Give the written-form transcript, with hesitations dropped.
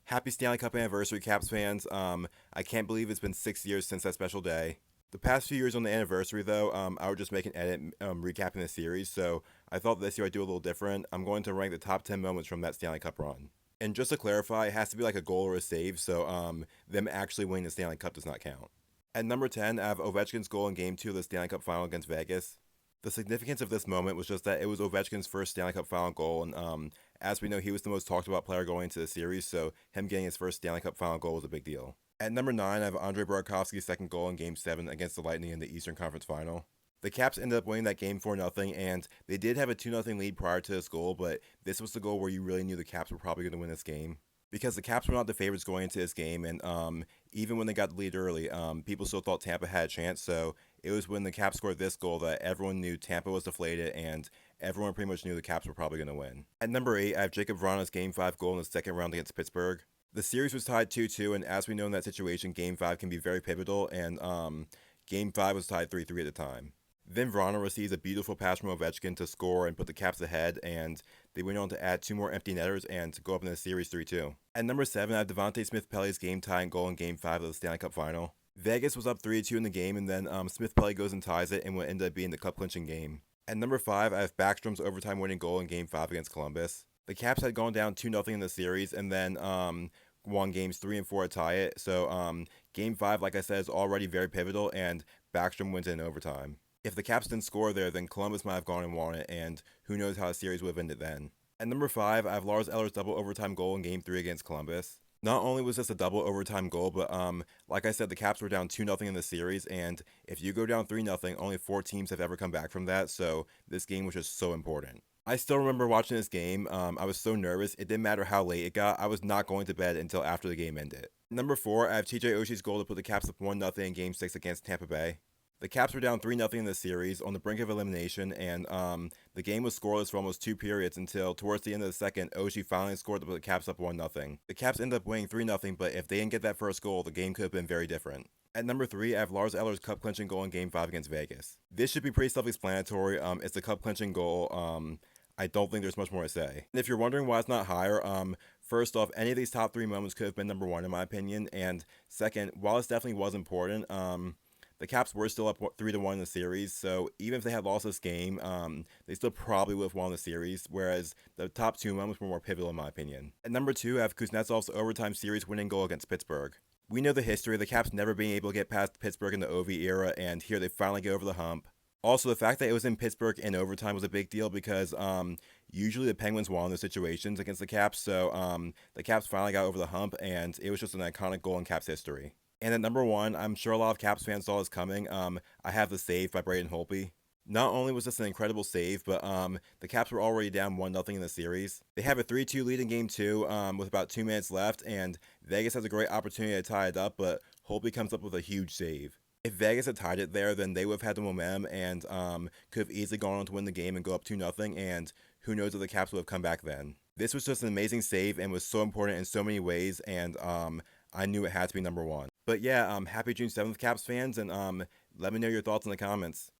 Happy Stanley Cup anniversary, Caps fans. I can't believe it's been 6 years since that special day. The past few years on the anniversary, though, I would just make an edit recapping the series, so I thought this year I'd do a little different. I'm going to rank the top 10 moments from that Stanley Cup run. And just to clarify, it has to be like a goal or a save, so them actually winning the Stanley Cup does not count. At number 10, I have Ovechkin's goal in Game 2 of the Stanley Cup Final against Vegas. The significance of this moment was just that it was Ovechkin's first Stanley Cup Final goal, and as we know, he was the most talked about player going into the series, so him getting his first Stanley Cup Final goal was a big deal. At number 9, I have Andre Burakovsky's second goal in Game 7 against the Lightning in the Eastern Conference Final. The Caps ended up winning that game 4-0, and they did have a 2-0 lead prior to this goal, but this was the goal where you really knew the Caps were probably going to win this game. Because the Caps were not the favorites going into this game, and even when they got the lead early, people still thought Tampa had a chance, so it was when the Caps scored this goal that everyone knew Tampa was deflated, and everyone pretty much knew the Caps were probably going to win. At number 8, I have Jacob Vrana's Game 5 goal in the second round against Pittsburgh. The series was tied 2-2, and as we know in that situation, Game 5 can be very pivotal, and Game 5 was tied 3-3 at the time. Then Vrana receives a beautiful pass from Ovechkin to score and put the Caps ahead, and they went on to add 2 more empty netters and to go up in the series 3-2. At number 7, I have Devontae Smith-Pelly's game-tying goal in Game 5 of the Stanley Cup Final. Vegas was up 3-2 in the game, and then Smith-Pelly goes and ties it in what ended up being the cup-clinching game. At number 5, I have Backstrom's overtime winning goal in Game 5 against Columbus. The Caps had gone down 2-0 in the series, and then won Games 3 and 4 to tie it, so Game 5, like I said, is already very pivotal, and Backstrom wins it in overtime. If the Caps didn't score there, then Columbus might have gone and won it, and who knows how the series would have ended then. At number 5, I have Lars Eller's double overtime goal in Game 3 against Columbus. Not only was this a double overtime goal, but like I said, the Caps were down 2-0 in the series, and if you go down 3-0, only 4 teams have ever come back from that, so this game was just so important. I still remember watching this game. I was so nervous. It didn't matter how late it got. I was not going to bed until after the game ended. Number 4, I have TJ Oshie's goal to put the Caps up 1-0 in Game 6 against Tampa Bay. The Caps were down 3-0 in the series, on the brink of elimination, and the game was scoreless for almost 2 periods until towards the end of the second, Oshie finally scored to put the Caps up 1-0. The Caps ended up winning 3-0, but if they didn't get that first goal, the game could have been very different. At number 3, I have Lars Eller's cup-clinching goal in Game 5 against Vegas. This should be pretty self-explanatory. It's a cup-clinching goal. I don't think there's much more to say. And if you're wondering why it's not higher, first off, any of these top 3 moments could have been number 1 in my opinion, and second, while this definitely was important, the Caps were still up 3-1 in the series, so even if they had lost this game, they still probably would have won the series, whereas the top 2 moments were more pivotal in my opinion. At number 2, I have Kuznetsov's overtime series winning goal against Pittsburgh. We know the history of the Caps never being able to get past Pittsburgh in the OV era, and here they finally get over the hump. Also, the fact that it was in Pittsburgh in overtime was a big deal because usually the Penguins won those situations against the Caps, so the Caps finally got over the hump, and it was just an iconic goal in Caps history. And at number 1, I'm sure a lot of Caps fans saw this coming. I have the save by Braden Holtby. Not only was this an incredible save, but the Caps were already down 1-0 in the series. They have a 3-2 lead in Game 2 with about 2 minutes left, and Vegas has a great opportunity to tie it up, but Holtby comes up with a huge save. If Vegas had tied it there, then they would have had the momentum and could have easily gone on to win the game and go up 2-0, and who knows if the Caps would have come back then. This was just an amazing save and was so important in so many ways, and I knew it had to be number 1. But yeah, happy June 7th, Caps fans, and let me know your thoughts in the comments.